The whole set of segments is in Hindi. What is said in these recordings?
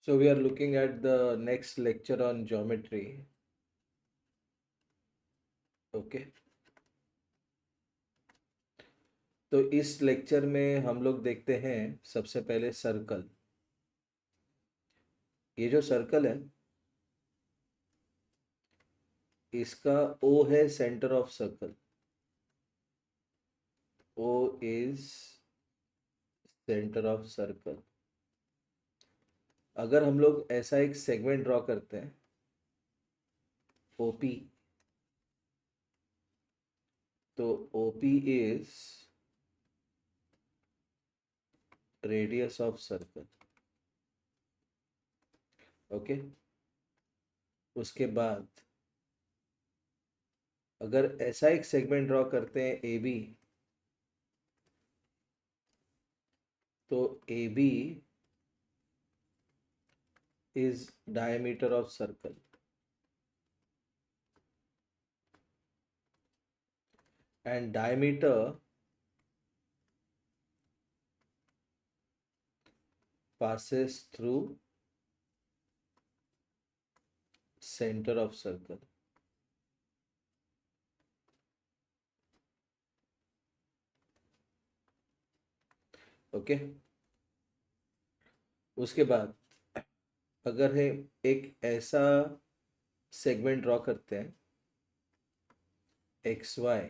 So we are looking at the next lecture on geometry. Okay. तो इस लेक्चर में हम लोग देखते हैं सबसे पहले सर्कल। ये जो सर्कल है इसका O है centre of circle. O is centre of circle. अगर हम लोग ऐसा एक सेगमेंट ड्रॉ करते हैं OP, तो OP is radius of circle. Okay. उसके बाद अगर ऐसा एक सेगमेंट ड्रॉ करते हैं AB, तो AB is diameter of circle, and diameter passes through center of circle. Okay. उसके बाद अगर है एक ऐसा सेगमेंट ड्रॉ करते हैं एक्स वाई,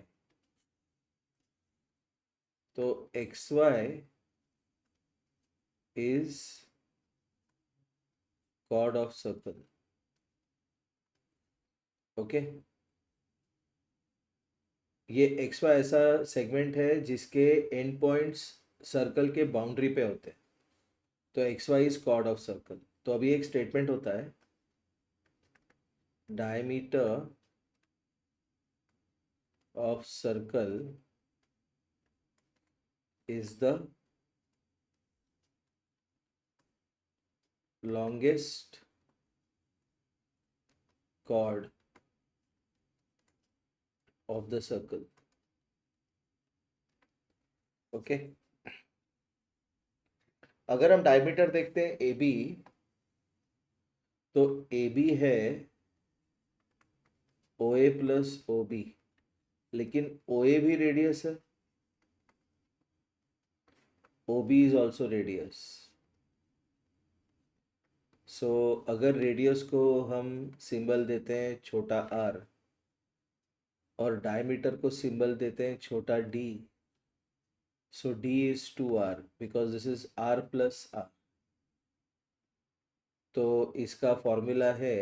तो x Y is cord of circle. Okay. ये एक्स वाई ऐसा सेगमेंट है जिसके एंड पॉइंट्स सर्कल के बाउंड्री पे होते हैं, तो x Y is cord of सर्कल। तो अभी एक स्टेटमेंट होता है diameter of circle is the longest chord of the circle. Okay. अगर हम डायमीटर देखते हैं AB, तो AB है OA प्लस OB, लेकिन OA भी रेडियस है, OB इज ऑल्सो रेडियस। सो अगर रेडियस को हम सिंबल देते हैं छोटा r और डायमीटर को सिंबल देते हैं छोटा d, so d is 2r because this is r plus r. तो इसका फॉर्मूला है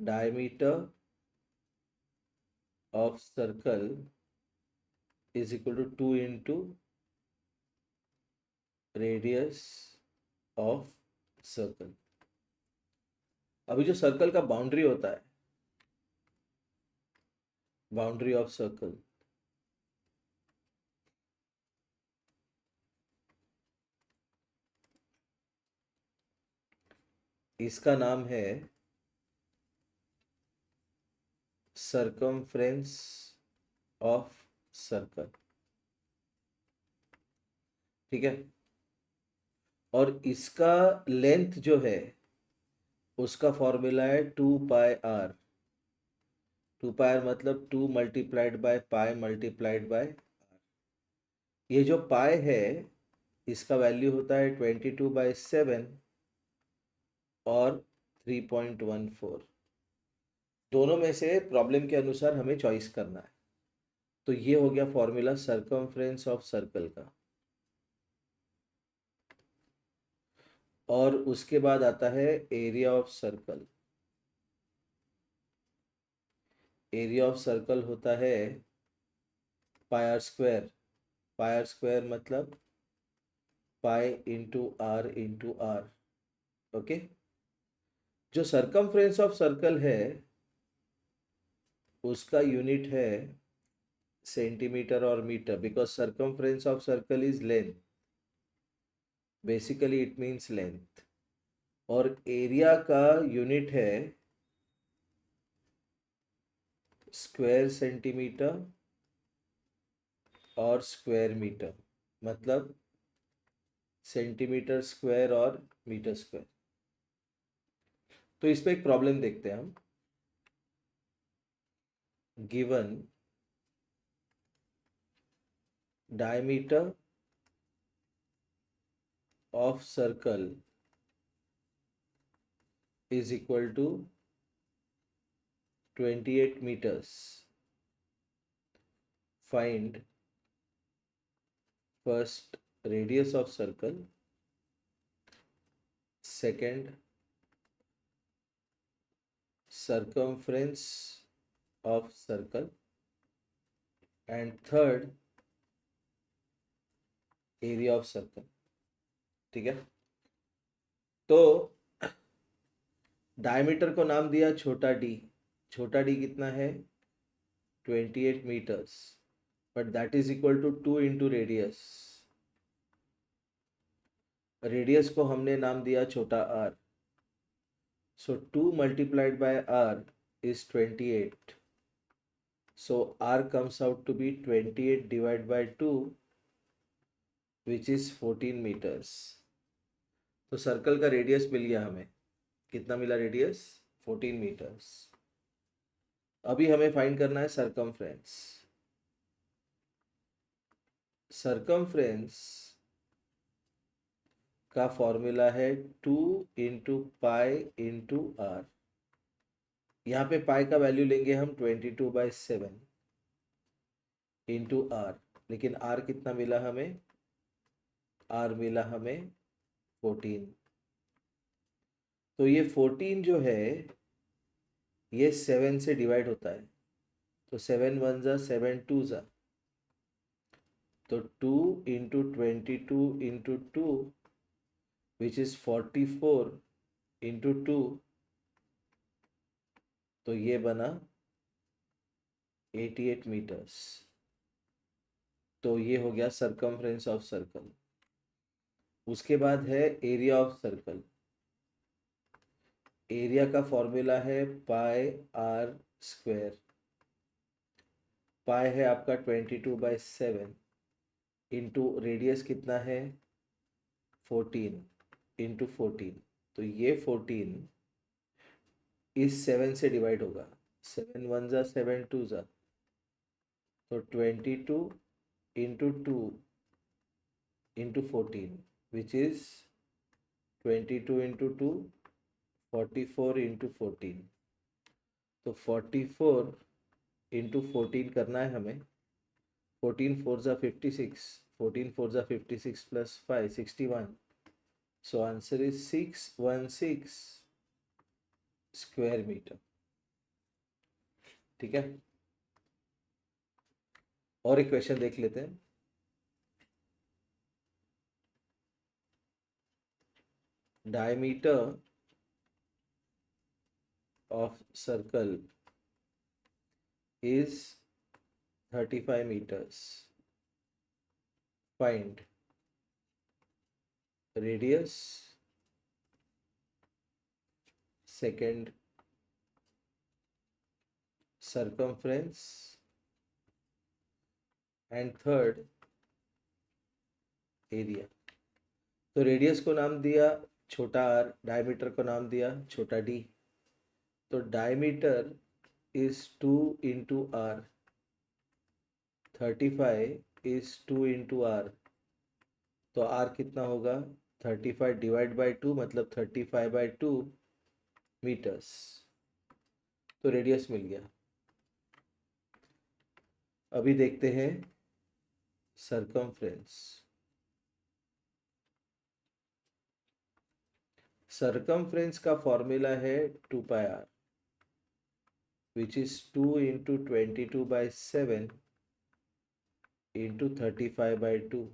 diameter of circle is equal to 2 into radius of circle. अभी जो सर्कल का बाउंड्री होता है, बाउंड्री ऑफ सर्कल, इसका नाम है circumference ऑफ सर्कल। ठीक है। और इसका लेंथ जो है उसका फॉर्मूला है 2πr। 2πr मतलब 2 multiplied by pi multiplied by r। ये जो पाई है इसका वैल्यू होता है 22/7 और 3.14। दोनों में से प्रॉब्लम के अनुसार हमें चॉइस करना है। तो ये हो गया फॉर्मूला सर्कमफ्रेंस ऑफ सर्कल का। और उसके बाद आता है area of circle. Area of circle होता है pi r square. Pi r square मतलब पाई इंटू आर। ओके। जो सर्कमफ्रेंस ऑफ सर्कल है उसका यूनिट है सेंटीमीटर और metre, because circumference of circle is length, basically it means length. और एरिया का यूनिट है स्क्वायर सेंटीमीटर और स्क्वायर मीटर, मतलब सेंटीमीटर स्क्वायर और मीटर स्क्वायर। तो इस पे एक प्रॉब्लम देखते हैं हम। Given diameter of circle is equal to 28 meters. Find first radius of circle, second circumference of circle, and third area of circle। ठीक है, तो डायमीटर को नाम दिया छोटा डी। छोटा डी कितना है? 28 metres, but that is equal to 2 into radius. Radius को हमने नाम दिया छोटा R. So 2 multiplied by r is 28. So r comes out to be 28 divided by 2, which is 14 meters. तो सर्कल का रेडियस मिल गया हमें। कितना मिला रेडियस? 14 मीटर्स। अभी हमें फाइंड करना है सरकमफ्रेंस। सरकमफ्रेंस का फॉर्मूला है 2 इंटू पाई इंटू आर। यहाँ पे पाई का वैल्यू लेंगे हम 22/7 इंटू आर। लेकिन आर कितना मिला हमें? आर मिला हमें 14। तो ये 14 जो है ये 7 से डिवाइड होता है। तो 7 1 जा 7 2 जा, तो 2 into 22 into 2 which is 44 into 2, तो ये बना 88 मीटर्स। तो ये हो गया सरकमफ्रेंस ऑफ सर्कल। उसके बाद है एरिया ऑफ सर्कल। एरिया का फॉर्मूला है पाई आर स्क्वायर। पाई है आपका 22/7 इंटू रेडियस कितना है? 14 इंटू 14। तो ये 14 इस 7 से डिवाइड होगा। 7 1 जा 7 2 जा, तो 22 into 2 into 14 which is 22 into 2 44 into 14। तो 44 इंटू 14 करना है हमें। 14 4 जा 56, 14 4 जा 56 plus 5 61। So answer is 616 square metre. ठीक है, और एक क्वेश्चन देख लेते हैं। Diameter of circle is 35 meters. Find radius, second circumference, and third area। तो रेडियस को नाम दिया छोटा r, डायमीटर को नाम दिया छोटा d। तो diameter is 2 into r, 35 is 2 into r। तो r कितना होगा? 35 डिवाइड बाई 2 मतलब 35/2 मीटर्स। तो रेडियस मिल गया। अभी देखते हैं सरकमफ्रेंस। सरकमफ्रेंस का फॉर्मूला है 2πr, which is 2 into 22/7 into 35/2।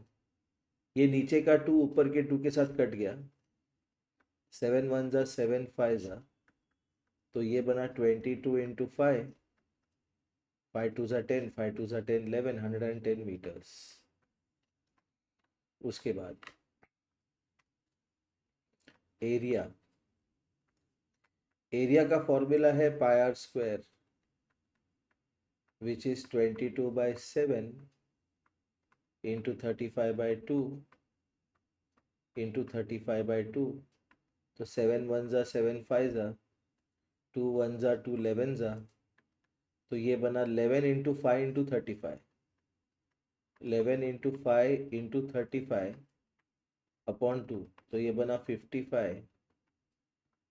ये नीचे का 2 ऊपर के 2 के साथ कट गया। 7 1 जा 7 5 जा, तो ये बना 22 इंटू 5, 5 2 जा 10, 5 2 जा 10 11, 110 मीटर्स। उसके बाद एरिया। एरिया का फॉर्मूला है pi r square, which is 22/7 into 35/2। Into 35/2, तो 7 1 ज़ा 7 5 ज़ा, 2 1 ज़ा 2 11 ज़ा, तो ये बना 11 into 5 into 35, 11 into 5 into 35 upon 2, तो ये बना 55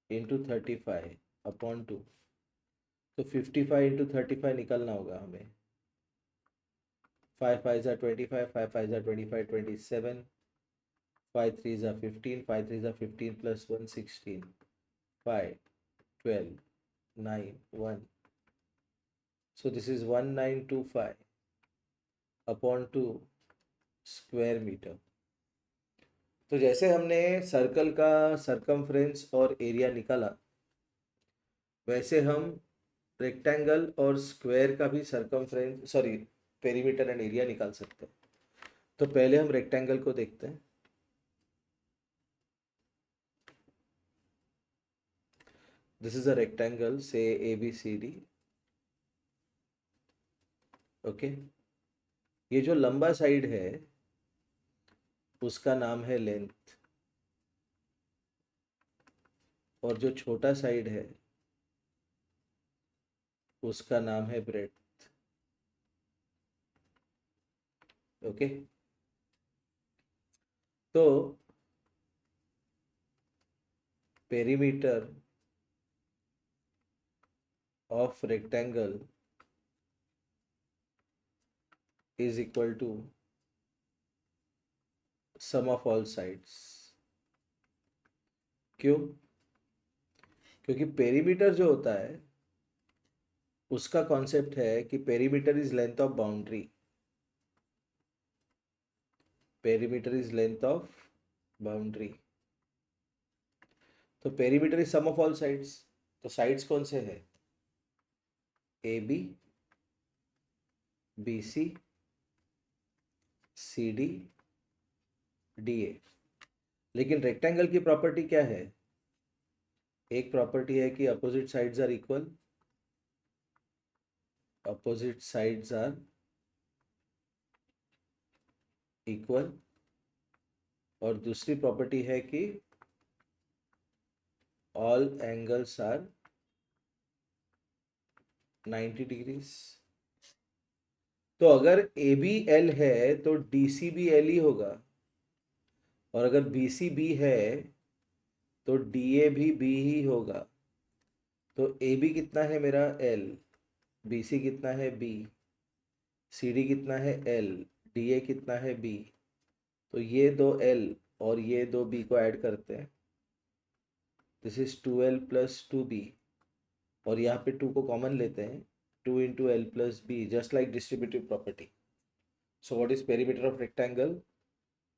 इंटू 35 अपॉन 2, तो 55 इंटू 35 निकालना होगा हमें। 5 5 ज़ा 25, 5 5 ज़ा 25 27, 5 3 ज़ा 15, 5 3 ज़ा 15 plus 1 16, 5 12 9 1, so this is 1925 upon 2 square metre. तो जैसे हमने सर्कल का सरकमफ्रेंस और एरिया निकाला, वैसे हम रेक्टेंगल और स्क्वायर का भी circumference sorry perimeter and area निकाल सकते हैं। तो पहले हम रेक्टेंगल को देखते हैं। दिस इज अ रेक्टेंगल से ABCD, ओके। ये जो लंबा साइड है उसका नाम है लेंथ, और जो छोटा साइड है उसका नाम है ब्रेड्थ, ओके। तो perimeter of rectangle is equal to sum of all sides। क्यों? क्योंकि पेरीमीटर जो होता है उसका कॉन्सेप्ट है कि perimeter is length of boundary, perimeter is length of boundary. तो perimeter is sum of all sides, तो साइड्स कौन से हैं? AB, BC, CD, DA। लेकिन रेक्टेंगल की प्रॉपर्टी क्या है? एक प्रॉपर्टी है कि opposite sides are equal, opposite sides are equal, और दूसरी प्रॉपर्टी है कि ऑल एंगल्स आर 90 डिग्रीज। तो अगर AB L है तो DC भी L ही होगा, और अगर BC B है तो DA भी B ही होगा। तो AB कितना है मेरा? L, BC कितना है? B, CD कितना है? L, DA कितना है? B। तो ये दो L और ये दो B को ऐड करते हैं, this is 2L plus 2B, और यहाँ पे 2 को कॉमन लेते हैं, 2 into L plus B, just like distributive property. So what is perimeter of rectangle?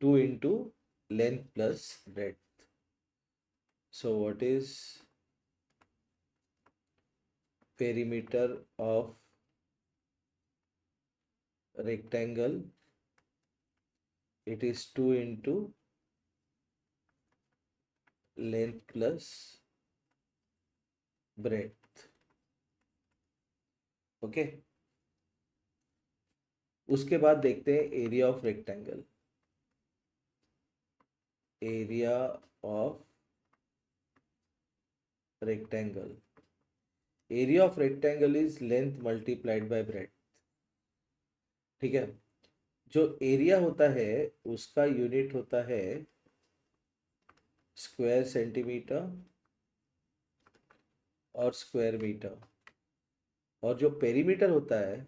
2 into length plus breadth. So what is perimeter of rectangle? It is 2 into length plus breadth, okay. उसके बाद देखते हैं area of rectangle. Area of rectangle, area of rectangle is length multiplied bye breadth, ठीक है। जो एरिया होता है उसका यूनिट होता है स्क्वायर सेंटीमीटर और स्क्वायर मीटर, और जो पेरीमीटर होता है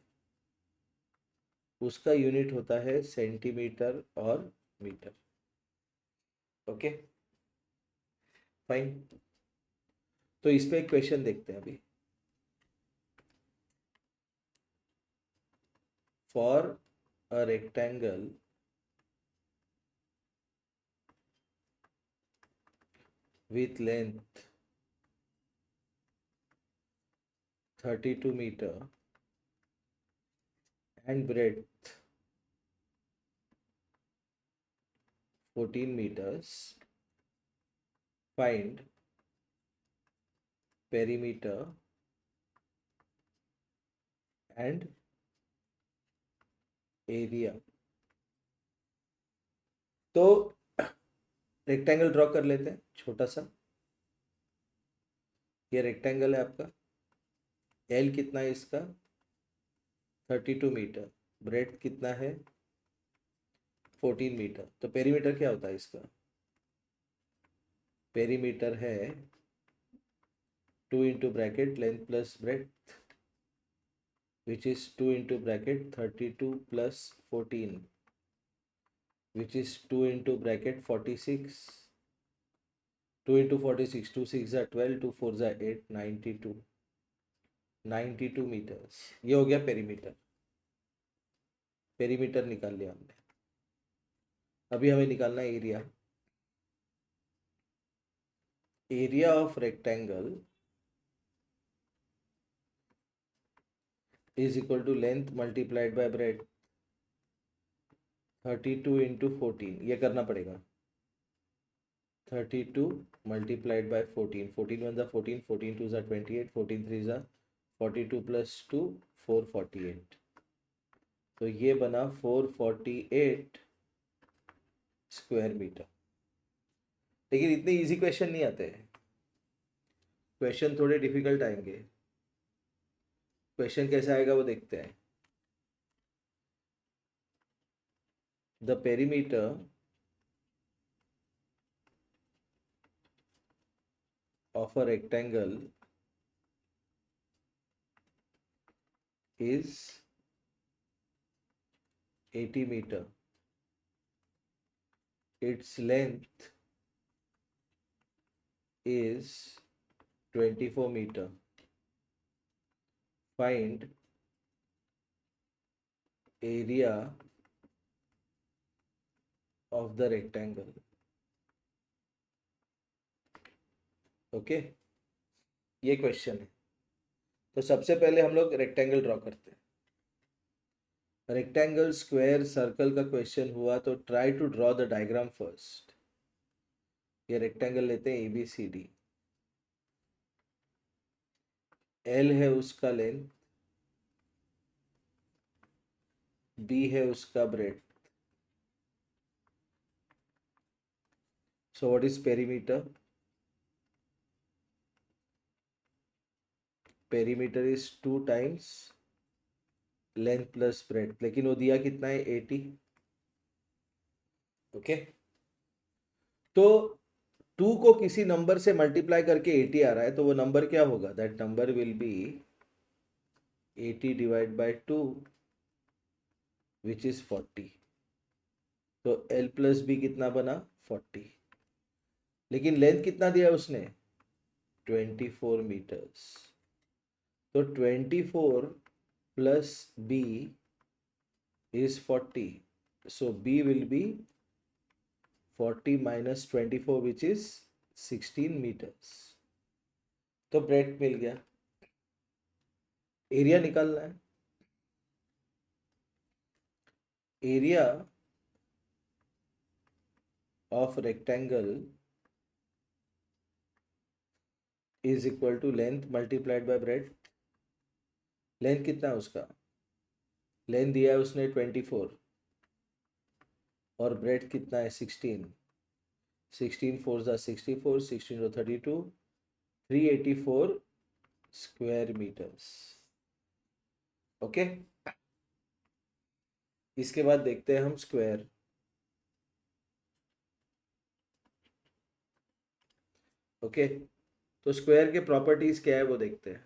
उसका यूनिट होता है सेंटीमीटर और मीटर, ओके फाइन। तो इस पे एक क्वेश्चन देखते हैं अभी। For a rectangle with length 32 meter and breadth 14 meters, find perimeter and area। तो रेक्टेंगल ड्रॉ कर लेते हैं छोटा सा। ये रेक्टेंगल है आपका, एल कितना है इसका 32 मीटर, ब्रेड कितना है 14 मीटर। तो पेरीमीटर क्या होता है इसका, पेरीमीटर है 2 into bracket length plus bread which is 2 into bracket 32 plus 14 which is 2 into bracket 46, 2 into 46, 2 6 are 12, 2 4 are 8, 92 metres. ये हो गया पेरीमीटर, पेरीमीटर निकाल लिया हमने। अभी हमें निकालना है area. Area of rectangle is equal to length multiplied by breadth, 32 into 14, ये करना पड़ेगा। 32 multiplied by 14, 14 1 are 14, 14 2 are 28, 14 3 are 42 plus 2 448। तो ये बना 448 स्क्वायर मीटर। लेकिन इतने इजी क्वेश्चन नहीं आते हैं, क्वेश्चन थोड़े डिफिकल्ट आएंगे। क्वेश्चन कैसे आएगा वो देखते हैं। The perimeter of a rectangle is 80 meter. Its length is 24 meter. Find area of the rectangle. Okay ये क्वेश्चन है। तो सबसे पहले हम लोग रेक्टेंगल ड्रॉ करते हैं। रेक्टेंगल, स्क्वायर, सर्कल का क्वेश्चन हुआ तो try to draw the diagram first. ये रेक्टेंगल लेते हैं ABCD, L है उसका लेंथ, B है उसका bread. So what is perimeter, perimeter is 2 times length plus bread, लेकिन वो दिया कितना है 80। ओके तो 2 को किसी नंबर से मल्टीप्लाई करके 80 आ रहा है, तो वो नंबर क्या होगा, that number will be 80 divide by 2 which is 40। तो L प्लस बी कितना बना 40, लेकिन लेंथ कितना दिया उसने 24 मीटर्स। तो 24 plus B is 40, so B will be 40 minus 24 which is 16 meters। तो ब्रेड मिल गया। एरिया निकालना है। Area of rectangle is equal to length multiplied by breadth. Length कितना है उसका, लेंथ दिया है उसने 24 और ब्रेड कितना है 16, 16 4 जा 64, 16 जो 32, 384 स्क्वायर मीटर्स। ओके इसके बाद देखते हैं हम स्क्वायर। ओके तो स्क्वायर के प्रॉपर्टीज क्या है वो देखते हैं।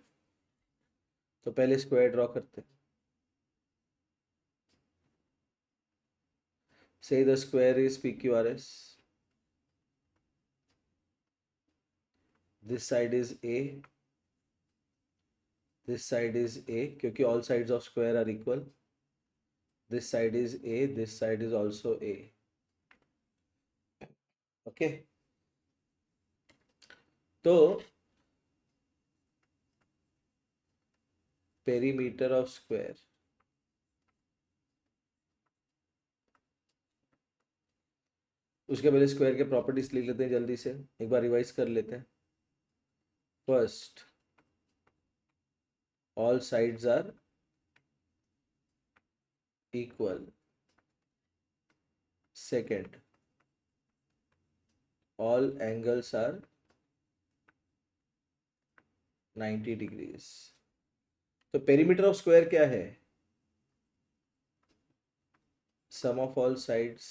तो पहले स्क्वायर ड्रॉ करते हैं। Say the square is PQRS, this side is A, this side is A क्योंकि all sides of square are equal. This side is A, this side is also A। Okay तो पेरीमीटर ऑफ स्क्वायर, उसके पहले स्क्वायर के प्रॉपर्टीज लिख लेते हैं जल्दी से, एक बार रिवाइज कर लेते हैं। First all sides are equal. Second all angles are 90 degrees. तो पेरीमीटर ऑफ स्क्वायर क्या है? Sum of all sides.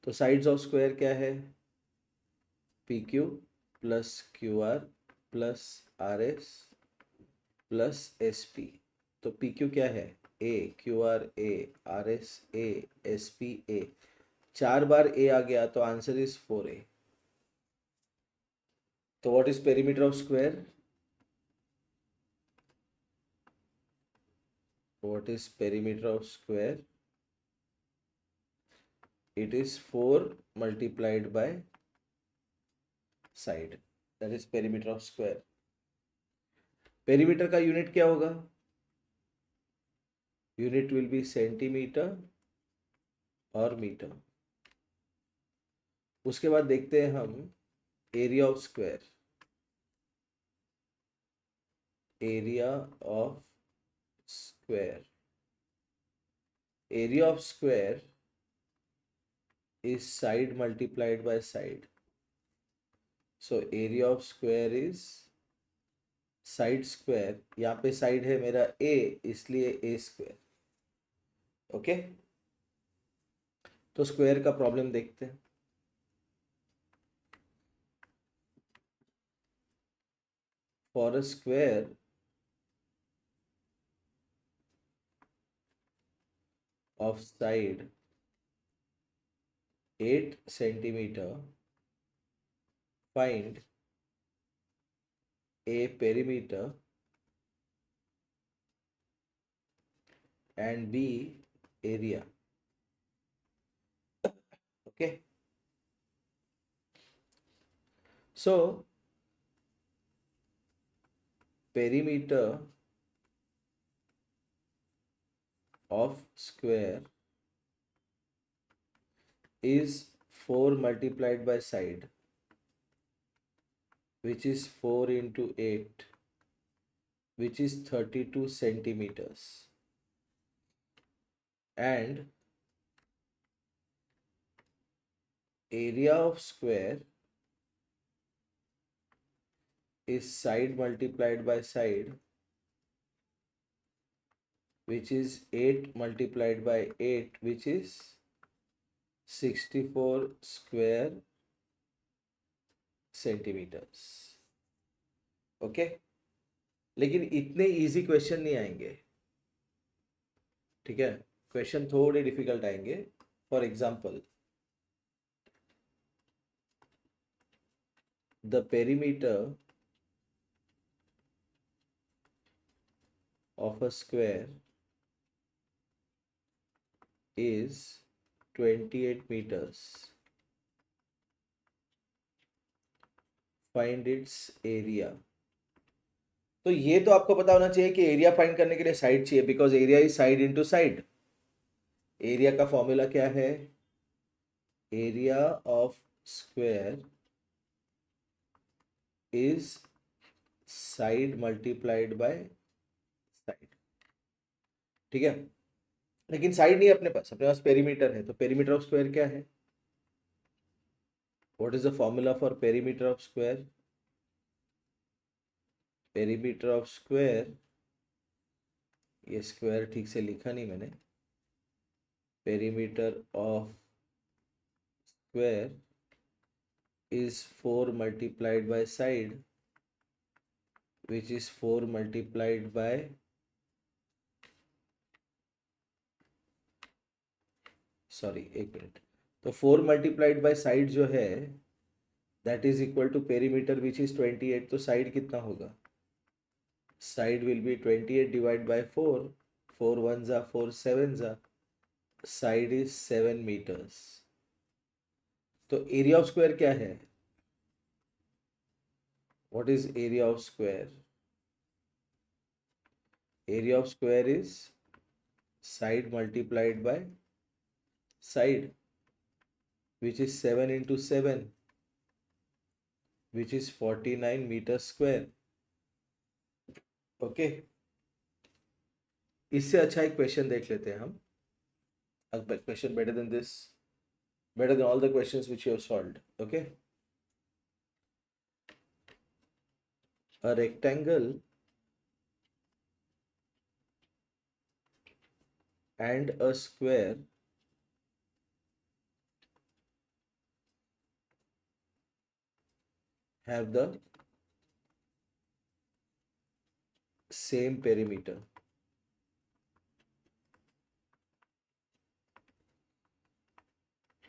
तो साइड्स ऑफ स्क्वायर क्या है? P Q plus Q R plus R S plus S P. तो पी क्यू क्या है? A, Q R A, R S A, S P A. 4 बार ए आ गया तो आंसर इज 4A. तो what is perimeter of square? What is perimeter of square? It is 4 multiplied by side. That is perimeter of square. Perimeter का यूनिट क्या होगा? यूनिट will be सेंटीमीटर और मीटर. उसके बाद देखते हैं हम area of square. Area of square. Area of square is side multiplied by side. So area of square is side square. यहाँ पे साइड है मेरा a, इसलिए a स्क्वायर. ओके, तो स्क्वायर का प्रॉब्लम देखते हैं. For a square of side 8 centimeter, find a perimeter and b area. Okay, so perimeter of square is 4 multiplied by side, which is 4 into 8, which is 32 centimeters, and area of square is side multiplied by side, which is 8 multiplied by 8, which is 64 square centimeters. Okay, लेकिन इतने इजी क्वेश्चन नहीं आएंगे. ठीक है, क्वेश्चन थोड़े डिफिकल्ट आएंगे. For example, the perimeter of a square is 28 meters. Find its area. तो ये तो आपको पता होना चाहिए कि एरिया फाइंड करने के लिए साइड चाहिए, because area is side into side. Area का फॉर्मूला क्या है? Area of square is side multiplied by side. ठीक है, लेकिन साइड नहीं है अपने पास पेरीमीटर है. तो पेरीमीटर ऑफ स्क्वायर क्या है? What is the formula for perimeter of square? Perimeter of square, ये स्क्वायर ठीक से लिखा नहीं मैंने. Perimeter of square is 4 multiplied by side, which is 4 multiplied by एक मिनट. तो 4 multiplied by side जो है that is equal to perimeter which is 28. तो साइड कितना होगा? Side will be 28 divided by 4. 4 ones are 4 sevens are. Side is 7 meters. तो एरिया ऑफ स्क्वायर क्या है? What is area of square? Area of square is side multiplied by side, which is 7 into 7, which is 49 meters square. Okay, इससे अच्छा एक क्वेश्चन देख लेते हैं हम. Question better than this, better than all the questions which you have solved. Okay, a rectangle and a square have the same perimeter.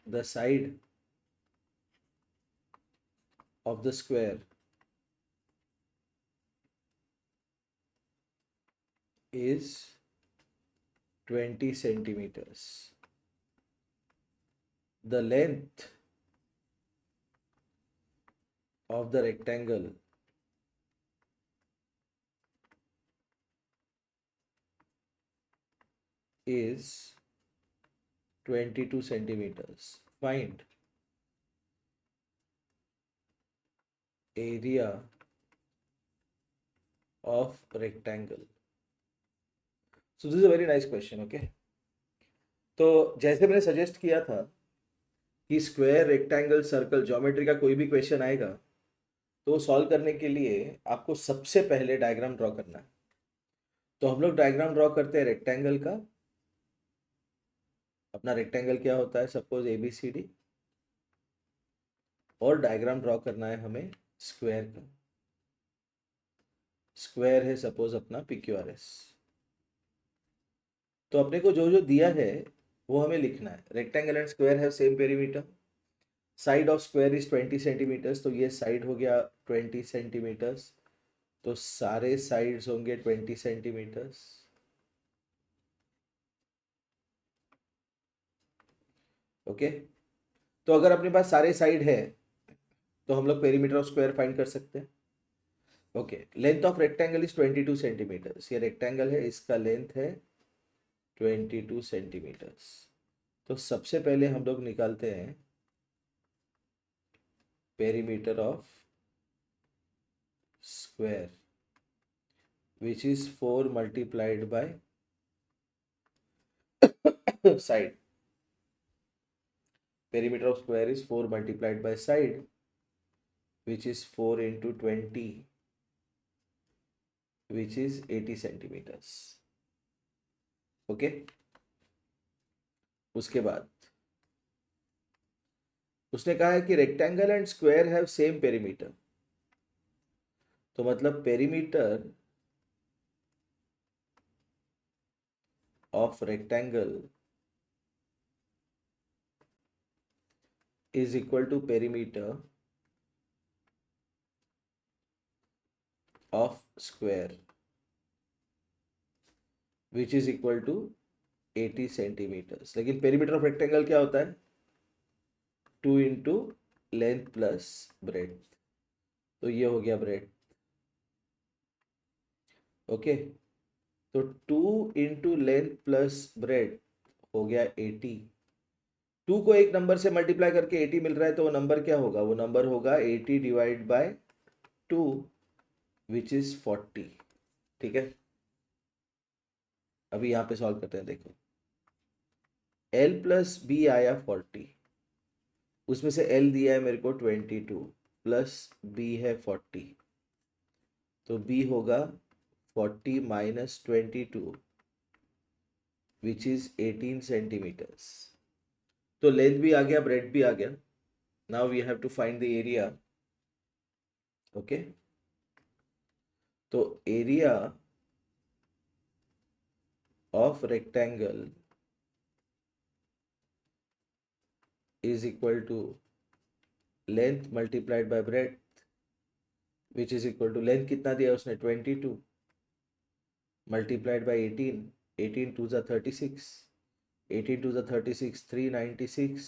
The side of the square is 20 centimeters. The length of the rectangle is 22 centimeters. Find area of rectangle. So this is a very nice question. Okay, तो जैसे मैंने सजेस्ट किया था कि स्क्वायर, रेक्टेंगल, सर्कल, ज्योमेट्री का कोई भी क्वेश्चन आएगा तो सॉल्व करने के लिए आपको सबसे पहले डायग्राम ड्रॉ करना है। तो हम लोग डायग्राम ड्रॉ करते हैं रेक्टेंगल का। अपना रेक्टेंगल क्या होता है, सपोज ABCD, और डायग्राम ड्रॉ करना है हमें स्क्वायर का। स्क्वायर है सपोज अपना PQRS। तो अपने को जो जो दिया है वो हमें लिखना है। Rectangle and square have same perimeter, side of square is 20 centimetres, तो ये साइड हो गया 20 सेंटीमीटर्स, तो सारे साइड्स होंगे 20 सेंटीमीटर्स। ओके, तो अगर अपने पास सारे साइड है तो हम लोग पेरीमीटर ऑफ स्क्वायर फाइंड कर सकते हैं। Okay, length of rectangle is 22 centimetres. ये रेक्टेंगल है, इसका लेंथ है 22 सेंटीमीटर्स। तो सबसे पहले हम लोग निकालते हैं perimeter of square, which is 4 multiplied by side. Perimeter of square is 4 multiplied by side, which is 4 into 20, which is 80 centimeters. Okay, उसके बाद उसने कहा है कि rectangle and square have same perimeter. तो मतलब perimeter of rectangle is equal to perimeter of square, which is equal to 80 centimetres. लेकिन पेरीमीटर ऑफ रेक्टेंगल क्या होता है, 2 इंटू लेंथ प्लस ब्रेड। तो ये हो गया ब्रेड। ओके, तो 2 इंटू लेंथ प्लस ब्रेड हो गया 80। 2 को एक नंबर से मल्टीप्लाई करके 80 मिल रहा है, तो वो नंबर क्या होगा, वो नंबर होगा 80 डिवाइड बाय 2, विच इज 40। ठीक है, अभी यहाँ पे सॉल्व करते हैं। देखो, L प्लस बी आया 40, उसमें से L दिया है मेरे को 22 प्लस B है 40, तो B होगा 40 माइनस 22, विच इज 18 सेंटीमीटर्स। तो लेंथ भी आ गया, ब्रेड भी आ गया। Now we have to find the area. Okay, तो area of rectangle is equal to length multiplied by breadth, which is equal to length कितना दिया उसने 22 multiplied by 18, 18 2 जा 36, 18 2 जा 36, 396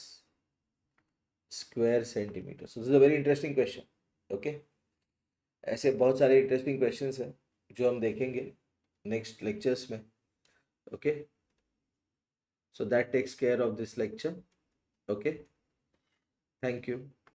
square centimeter. So this is a very interesting question. Okay, ऐसे बहुत सारे इंटरेस्टिंग क्वेश्चंस हैं जो हम देखेंगे नेक्स्ट लेक्चर्स में। Okay, so that takes care of this lecture. Okay, thank you.